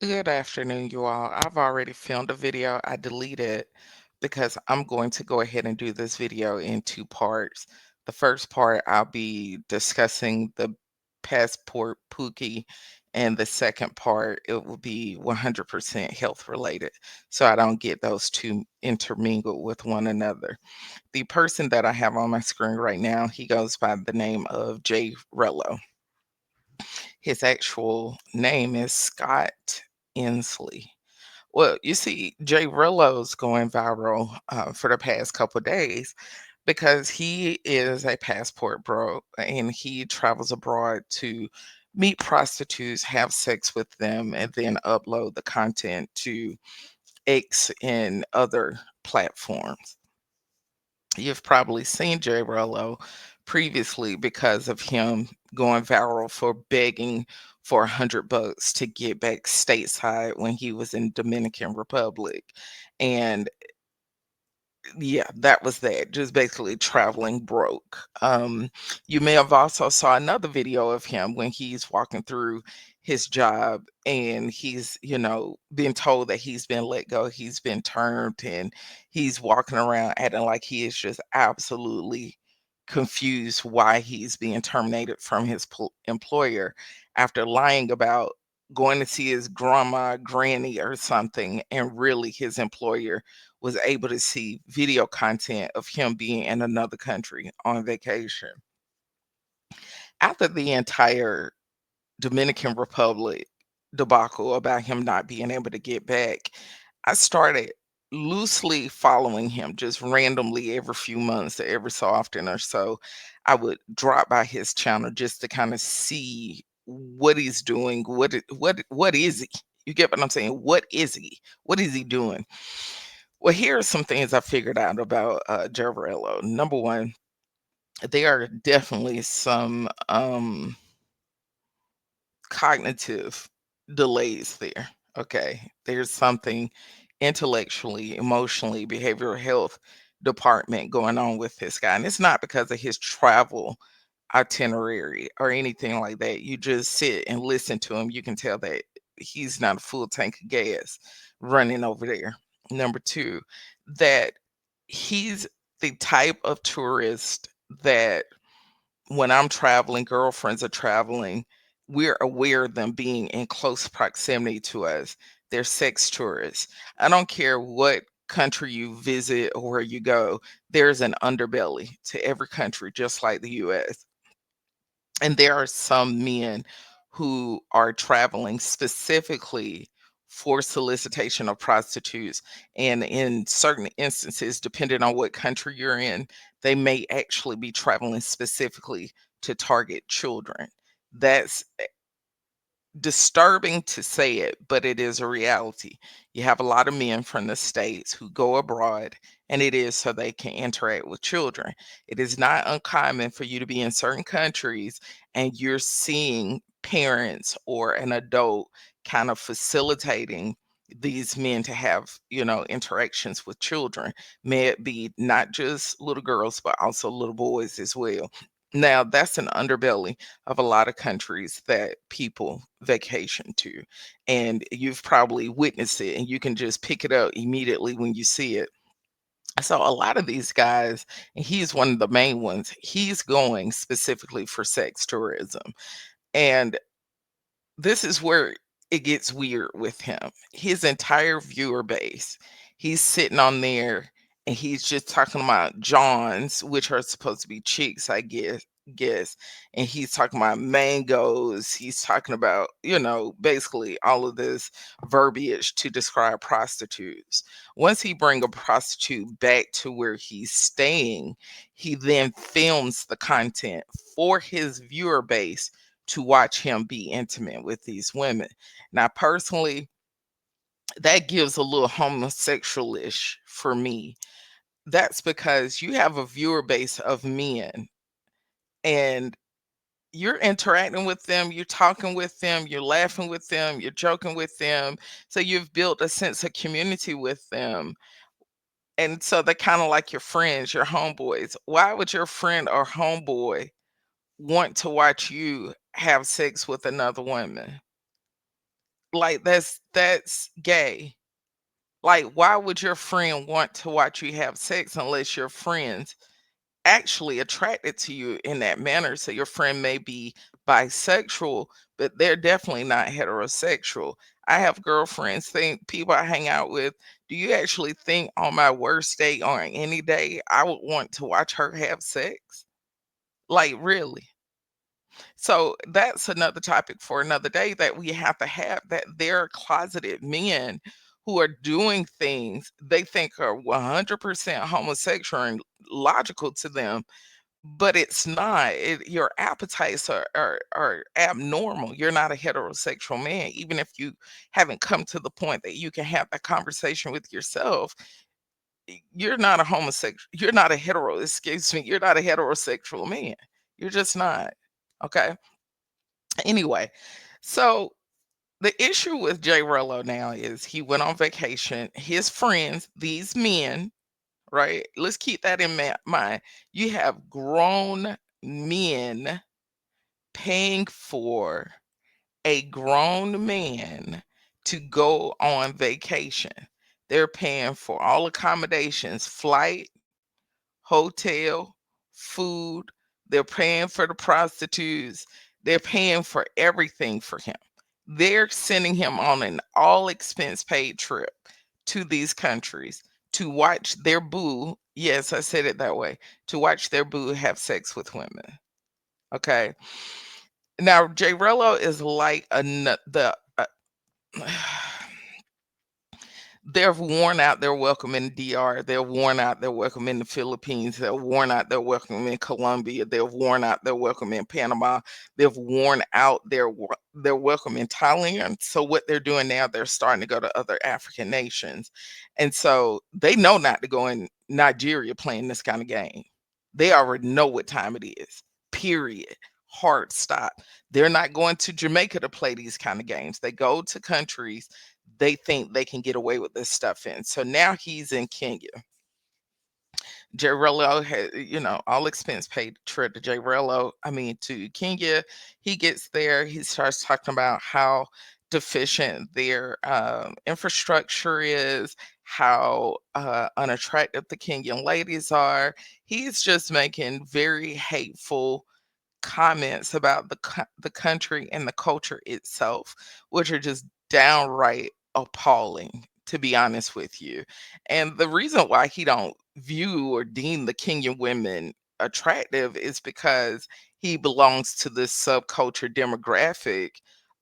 Good afternoon, you all. I've already filmed a video. I deleted because I'm going to go ahead and do this video in two parts. The first part, I'll be discussing the passport Pookie, and the second part, it will be 100% health related, so I don't get those two intermingled with one another. The person that I have on my screen right now, he goes by the name of Jay Rello. His actual name is Scott Inslee. Well, you see, Jay Rillo's going viral for the past couple days because he is a passport bro and he travels abroad to meet prostitutes, have sex with them, and then upload the content to X and other platforms. You've probably seen Jay Rello previously because of him going viral for begging for $100 to get back stateside when he was in Dominican Republic. And yeah, that was that. Just basically traveling broke. You may have also saw another video of him when he's walking through his job and he's, being told that he's been let go, he's been termed, and he's walking around acting like he is just absolutely confused why he's being terminated from his employer after lying about going to see his grandma, granny, or something, and really his employer was able to see video content of him being in another country on vacation. After the entire Dominican Republic debacle about him not being able to get back, I started loosely following him just randomly every few months, or every so often or so. I would drop by his channel just to kind of see what he's doing. What is he? You get what I'm saying? What is he? What is he doing? Well, here are some things I figured out about Javarello. Number one, there are definitely some cognitive delays there. Okay. There's something intellectually, emotionally, behavioral health department going on with this guy. And it's not because of his travel itinerary or anything like that. You just sit and listen to him. You can tell that he's not a full tank of gas running over there. Number two, that he's the type of tourist that when I'm traveling, girlfriends are traveling, we're aware of them being in close proximity to us. They're sex tourists. I don't care what country you visit or where you go, there's an underbelly to every country, just like the US. And there are some men who are traveling specifically for solicitation of prostitutes. And in certain instances, depending on what country you're in, they may actually be traveling specifically to target children. That's disturbing to say it, but it is a reality. You have a lot of men from the States who go abroad, and it is so they can interact with children. It is not uncommon for you to be in certain countries and you're seeing parents or an adult kind of facilitating these men to have, interactions with children. May it be not just little girls, but also little boys as well. Now, that's an underbelly of a lot of countries that people vacation to. And you've probably witnessed it and you can just pick it up immediately when you see it. So a lot of these guys, and he's one of the main ones, he's going specifically for sex tourism. And this is where it gets weird with him. His entire viewer base, he's sitting on there and he's just talking about Johns, which are supposed to be chicks, I guess. And he's talking about mangoes. He's talking about, basically all of this verbiage to describe prostitutes. Once he bring a prostitute back to where he's staying, he then films the content for his viewer base to watch him be intimate with these women. Now, personally, that gives a little homosexualish for me. That's because you have a viewer base of men and you're interacting with them, you're talking with them, you're laughing with them, you're joking with them. So you've built a sense of community with them. And so they're kind of like your friends, your homeboys. Why would your friend or homeboy want to watch you have sex with another woman? Like, that's gay. Like, why would your friend want to watch you have sex unless your friends actually attracted to you in that manner? So your friend may be bisexual, but they're definitely not heterosexual. I have girlfriends, think people I hang out with. Do you actually think on my worst day or any day I would want to watch her have sex? Like, really? So that's another topic for another day, that we have to have, that there are closeted men who are doing things they think are 100% homosexual and logical to them, but it's not. Your appetites are abnormal. You're not a heterosexual man. Even if you haven't come to the point that you can have that conversation with yourself, you're not a homosexual. You're not a hetero, excuse me. You're not a heterosexual man. You're just not. Okay. Anyway, so the issue with Jay Rello now is he went on vacation. His friends, these men, right? Let's keep that in mind. You have grown men paying for a grown man to go on vacation. They're paying for all accommodations, flight, hotel, food. They're paying for the prostitutes. They're paying for everything for him. They're sending him on an all expense paid trip to these countries to watch their boo. Yes, I said it that way. To watch their boo have sex with women. Okay. Now, J Rello is like the they're worn out their welcome in DR. They're worn out their welcome in the Philippines. They're worn out their welcome in Colombia. They're worn out their welcome in Panama. They've worn out their welcome in Thailand. So what they're doing now, they're starting to go to other African nations, and so they know not to go in Nigeria playing this kind of game. They already know what time it is. Period. Hard stop. They're not going to Jamaica to play these kind of games. They go to countries they think they can get away with this stuff in. So now he's in Kenya. Jarello had, all expense paid trip to to Kenya. He gets there, he starts talking about how deficient their infrastructure is, how unattractive the Kenyan ladies are. He's just making very hateful comments about the country and the culture itself, which are just downright appalling, to be honest with you. And the reason why he don't view or deem the Kenyan women attractive is because he belongs to this subculture demographic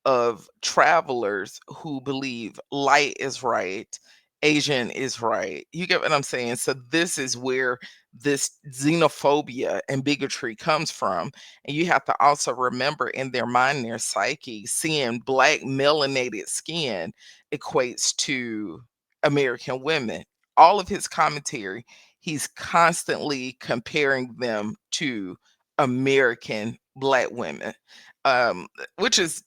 of travelers who believe light is right, Asian is right. You get what I'm saying? So this is where this xenophobia and bigotry comes from. And you have to also remember, in their mind, their psyche, seeing black melanated skin equates to American women. All of his commentary, he's constantly comparing them to American black women, um, which is,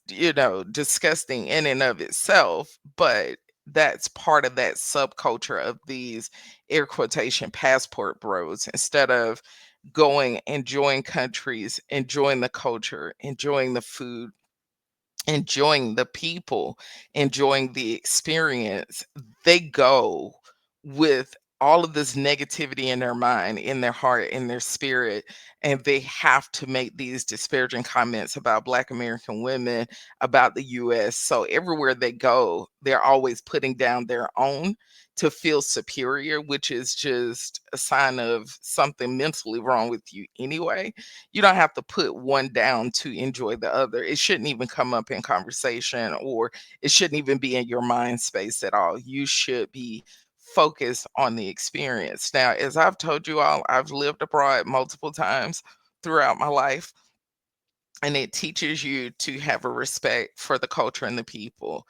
disgusting in and of itself. But that's part of that subculture of these air quotation passport bros. Instead of going, enjoying countries, enjoying the culture, enjoying the food, enjoying the people, enjoying the experience, they go with all of this negativity in their mind, in their heart, in their spirit, and they have to make these disparaging comments about Black American women, about the US. So everywhere they go, they're always putting down their own to feel superior, which is just a sign of something mentally wrong with you anyway. You don't have to put one down to enjoy the other. It shouldn't even come up in conversation, or it shouldn't even be in your mind space at all. You should be focused on the experience. Now, as I've told you all, I've lived abroad multiple times throughout my life, and it teaches you to have a respect for the culture and the people,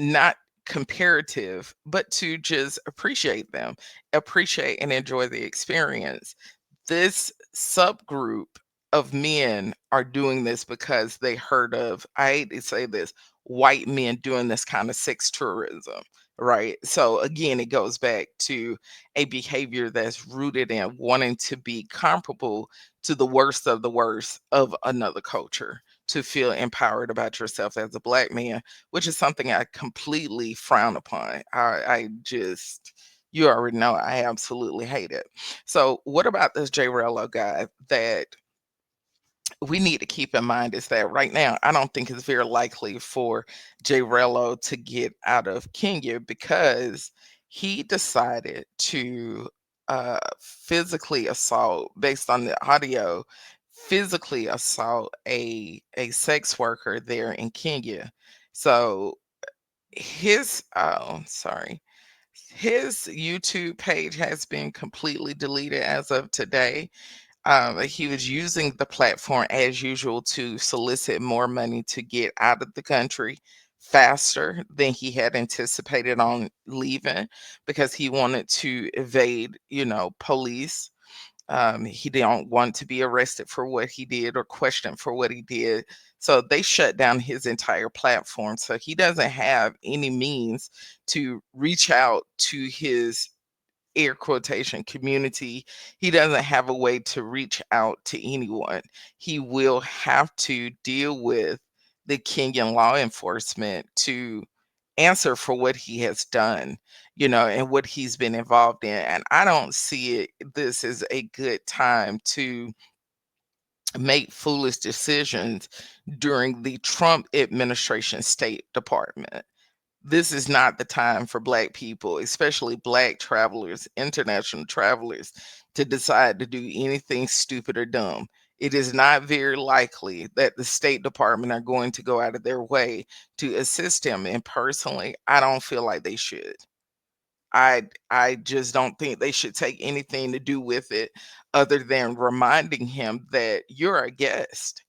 not comparative, but to just appreciate them, appreciate and enjoy the experience. This subgroup of men are doing this because they heard of, I hate to say this, white men doing this kind of sex tourism, right? So again, it goes back to a behavior that's rooted in wanting to be comparable to the worst of the worst of another culture. to feel empowered about yourself as a black man, which is something I completely frown upon. I just, you already know, I absolutely hate it. So, what about this J. Rello guy that we need to keep in mind is that right now, I don't think it's very likely for Jay Rello to get out of Kenya because he decided to physically assault, based on the audio, physically assault a sex worker there in Kenya. So his YouTube page has been completely deleted as of today. He was using the platform as usual to solicit more money to get out of the country faster than he had anticipated on leaving because he wanted to evade, police. He didn't want to be arrested for what he did or questioned for what he did. So they shut down his entire platform. So he doesn't have any means to reach out to his air quotation community. He doesn't have a way to reach out to anyone. He will have to deal with the Kenyan law enforcement to answer for what he has done, and what he's been involved in. And I don't see this is a good time to make foolish decisions during the Trump administration State Department. This is not the time for black people, especially black travelers, international travelers, to decide to do anything stupid or dumb. It is not very likely that the State Department are going to go out of their way to assist him. And personally, I don't feel like they should. I just don't think they should take anything to do with it other than reminding him that you're a guest.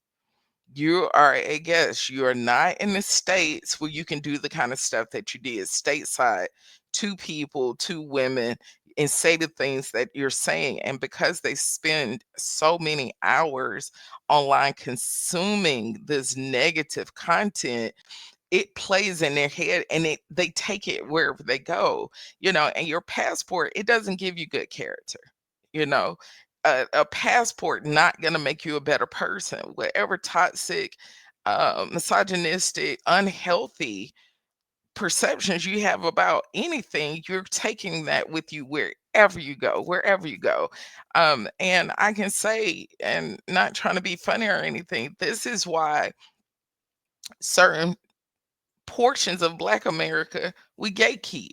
You are a guest. You are not in the states where you can do the kind of stuff that you did stateside to people, to women, and say the things that you're saying. And because they spend so many hours online consuming this negative content, it plays in their head and they take it wherever they go, and your passport, it doesn't give you good character, you know. A passport not going to make you a better person. Whatever toxic, misogynistic, unhealthy perceptions you have about anything, you're taking that with you wherever you go. And I can say, and not trying to be funny or anything, this is why certain portions of Black America, we gatekeep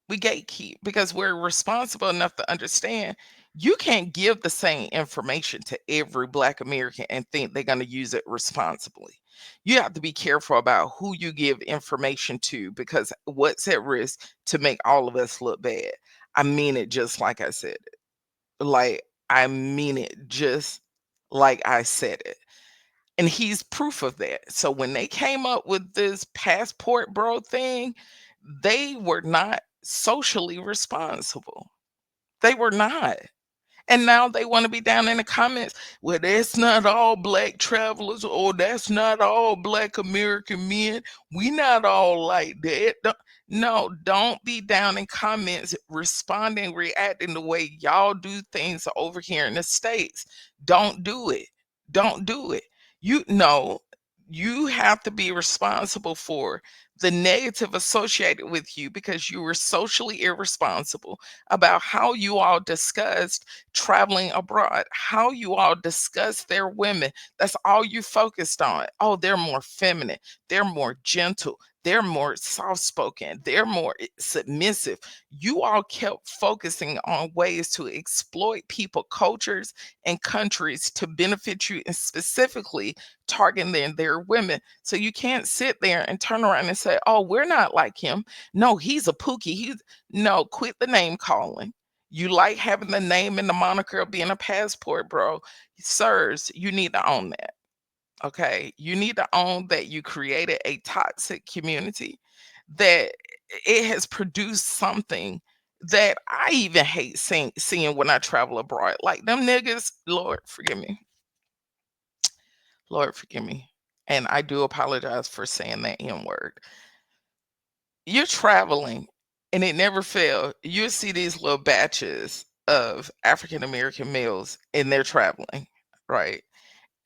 because we're responsible enough to understand you can't give the same information to every Black American and think they're going to use it responsibly. You have to be careful about who you give information to because what's at risk to make all of us look bad. I mean it just like I said it. Like, I mean it just like I said it. And he's proof of that. So when they came up with this passport bro thing, they were not socially responsible. They were not. And now they want to be down in the comments. Well, that's not all black travelers, or that's not all Black American men. We not all like that. No, don't be down in comments responding, reacting the way y'all do things over here in the States. Don't do it. Don't do it. You know, you have to be responsible for the negative associated with you because you were socially irresponsible about how you all discussed traveling abroad, how you all discuss their women. That's all you focused on. Oh, they're more feminine, they're more gentle, they're more soft spoken, they're more submissive. You all kept focusing on ways to exploit people, cultures, and countries to benefit you, and specifically targeting their women. So you can't sit there and turn around and say, oh, we're not like him. No, he's a pookie. No, quit the name calling. You like having the name and the moniker of being a passport, bro. Sirs, you need to own that. Okay. You need to own that you created a toxic community, that it has produced something that I even hate seeing when I travel abroad. Like them niggas, Lord forgive me. Lord forgive me. And I do apologize for saying that N word. You're traveling and it never failed. You'll see these little batches of African American males and they're traveling, right?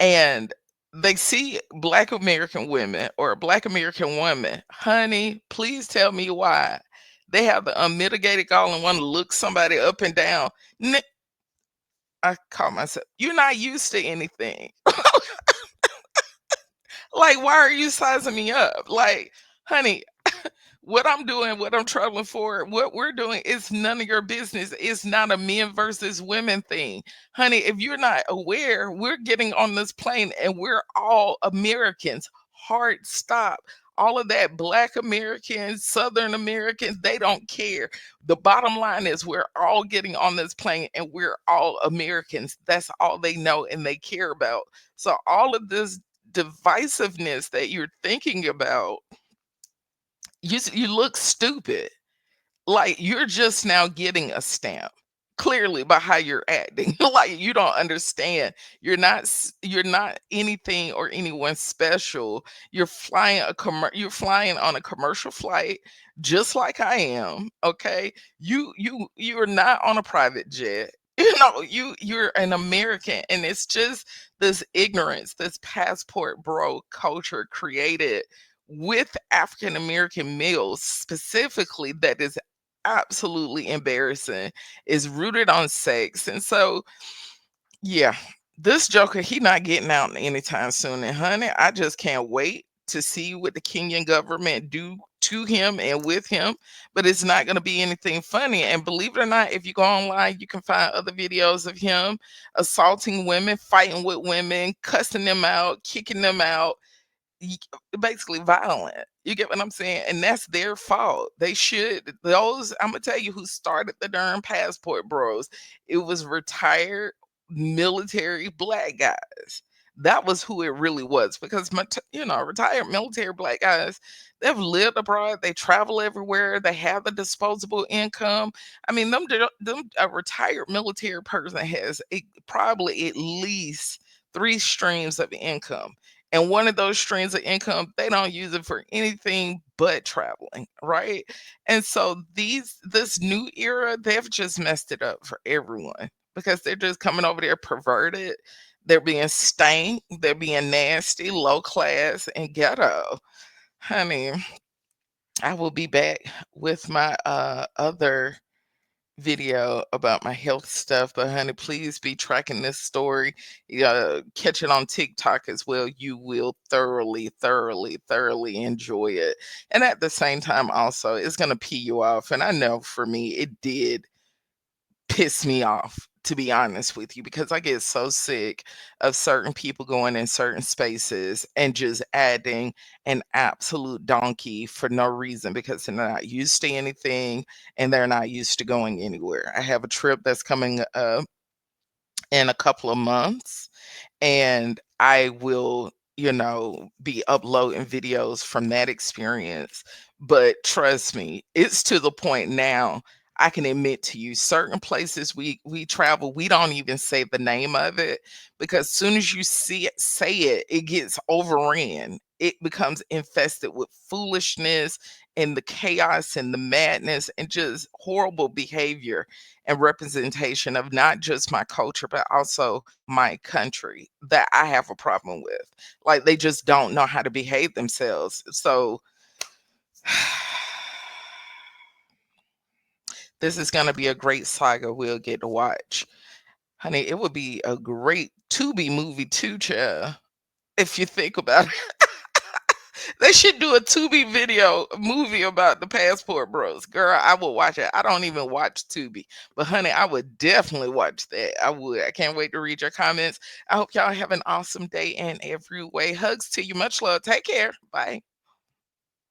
And They see Black American women or a Black American woman, honey, please tell me why. They have the unmitigated gall and want to look somebody up and down. I call myself, you're not used to anything. Like, why are you sizing me up? Like, honey, what I'm doing, what I'm traveling for, what we're doing is none of your business. It's not a men versus women thing. Honey, if you're not aware, we're getting on this plane and we're all Americans. Hard stop. All of that Black Americans, Southern Americans, they don't care. The bottom line is we're all getting on this plane and we're all Americans. That's all they know and they care about. So all of this divisiveness that you're thinking about, you look stupid. Like, you're just now getting a stamp, clearly by how you're acting. Like, you don't understand. You're not anything or anyone special. You're flying on a commercial flight just like I am, okay? You're not on a private jet. You're an American, and it's just this ignorance, this passport bro culture created with African American males specifically, that is absolutely embarrassing, is rooted on sex. And so, yeah, this joker, he not getting out anytime soon. And honey, I just can't wait to see what the Kenyan government do to him and with him. But it's not going to be anything funny. And believe it or not, if you go online, you can find other videos of him assaulting women, fighting with women, cussing them out, kicking them out, y- basically violent. You get what I'm saying? And that's their fault. They should, those, I'm gonna tell you who started the darn passport bros. It was retired military Black guys. That was who it really was, because retired military Black guys, they've lived abroad, they travel everywhere, they have a disposable income. I mean, a retired military person has probably at least three streams of income, and one of those streams of income, they don't use it for anything but traveling, right? And so this new era, they've just messed it up for everyone, because they're just coming over there perverted. They're being stank, they're being nasty, low class, and ghetto. Honey, I will be back with my other video about my health stuff. But honey, please be tracking this story. Catch it on TikTok as well. You will thoroughly, thoroughly, thoroughly enjoy it. And at the same time, also, it's gonna pee you off. And I know for me, it did piss me off, to be honest with you, because I get so sick of certain people going in certain spaces and just adding an absolute donkey for no reason, because they're not used to anything and they're not used to going anywhere. I have a trip that's coming up in a couple of months, and I will, be uploading videos from that experience. But trust me, it's to the point now, I can admit to you, certain places we travel, we don't even say the name of it, because soon as you see it, say it, it gets overran. It becomes infested with foolishness and the chaos and the madness and just horrible behavior and representation of not just my culture, but also my country, that I have a problem with. Like, they just don't know how to behave themselves. So this is going to be a great saga we'll get to watch. Honey, it would be a great Tubi movie too, child, if you think about it. They should do a Tubi movie about the Passport Bros. Girl, I will watch it. I don't even watch Tubi, but honey, I would definitely watch that. I would. I can't wait to read your comments. I hope y'all have an awesome day in every way. Hugs to you. Much love. Take care. Bye.